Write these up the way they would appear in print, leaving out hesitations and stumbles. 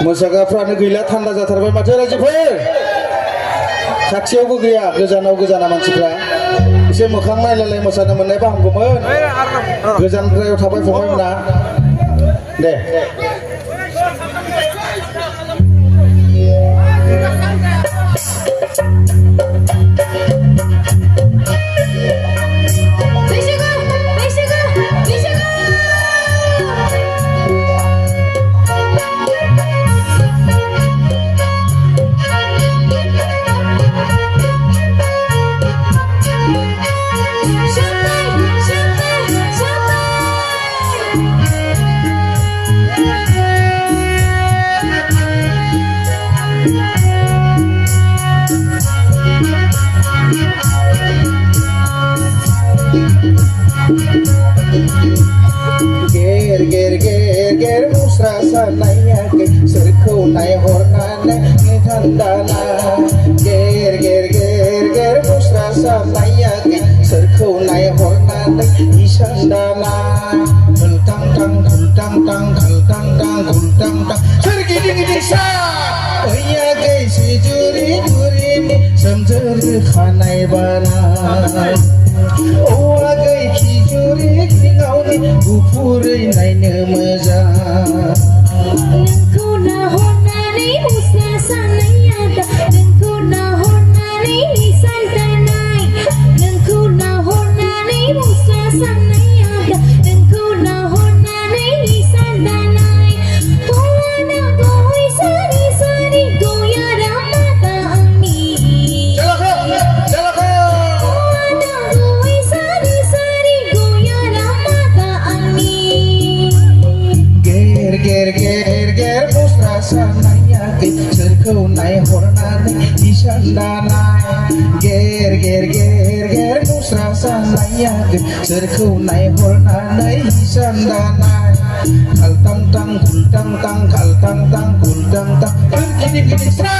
मोसाग्राफ्रानो गैला थान्दा जाथारबाय माथो रायजोफोर खाथियावबो गैया गोजानाव गोजाना मानसिफ्रा एसे मोखां नायलाय मोसानो मोननायबा हामगौमोन गोजानद्रायाव थाबाय फंबायमोना दे ger musra sanaya ke serkau nai hornane thandana ger musra sanaya ke serkau nai hornane isandana gultang tang sergiding sa oya ke sijuri ni samjar khanai bana owa ke kijuri kingauni gupurai naine moजां नोंखौ नाहरनानै मुस्रा सानाया दा नोंखौ नाहरनानै निसान दानाय नोंखौ नाहरनानै मुस्रा सानाया दा नोंखौ नाहरनानै निसान दानाय हौवाना गय सारि सारि गया रामाता आंनि हौवाना गय सारि सारि गया रामाता आंनि ger musra sanaya ke serkau nai hornane isandana ger musra sanaya ke serkau nai hornane isandana kaltang tang gultang tang gini sa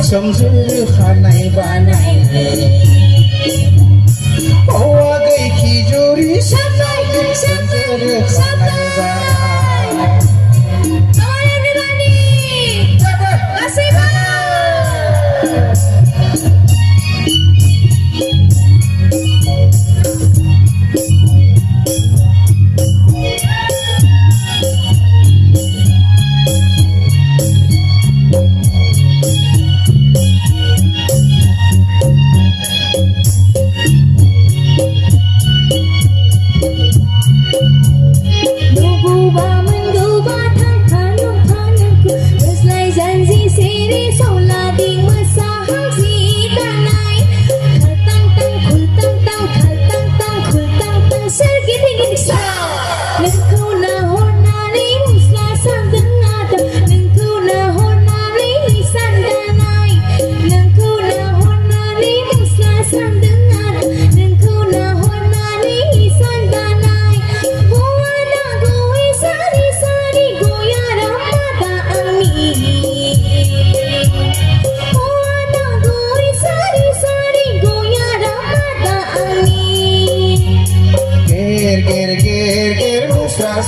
samjur khanai banai owa gai kijuri samjur khanai banai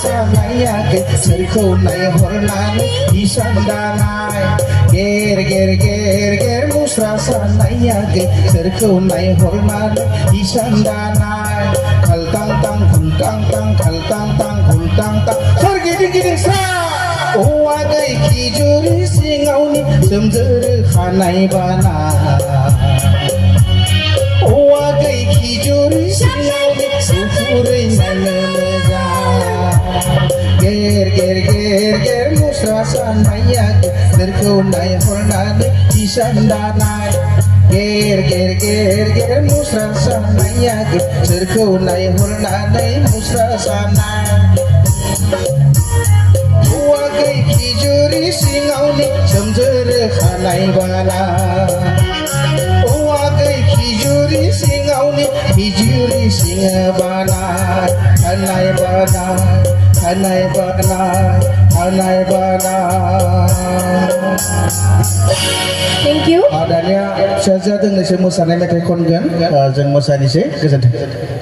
sanaya ke serkau nai hornane isandana ger musra sanaya ke serkau nai hornane isandana kaltang tang gultang tang sergiding sa औवा गै खिजुरि सिङावनि सोमजोर खानाय बाना औवा गै खिजुरि सिङावनि गुफुरै नायनो मोजां गेर गेर गेर गेर मुस्रा सानाया सोरखौ नायहरनानै हिसान दानाय गेर गेर गेर गेर मुस्रा सानाया सोरखौ नायहरनानै मुस्रा सानाय औवा गै खिजुरि सिङावनि सोमजोर खानाय बाना औवा गै खिजुरि सिङावनि खिजुरि सिङ बानाय खानाय बानाय खानाय बानाय खानाय बानाय Thank you. दानिया फिसाजोआ दोंनैसो मोसानाय मेथाइ खनगोन जों मोसानोसै गोजोन्थों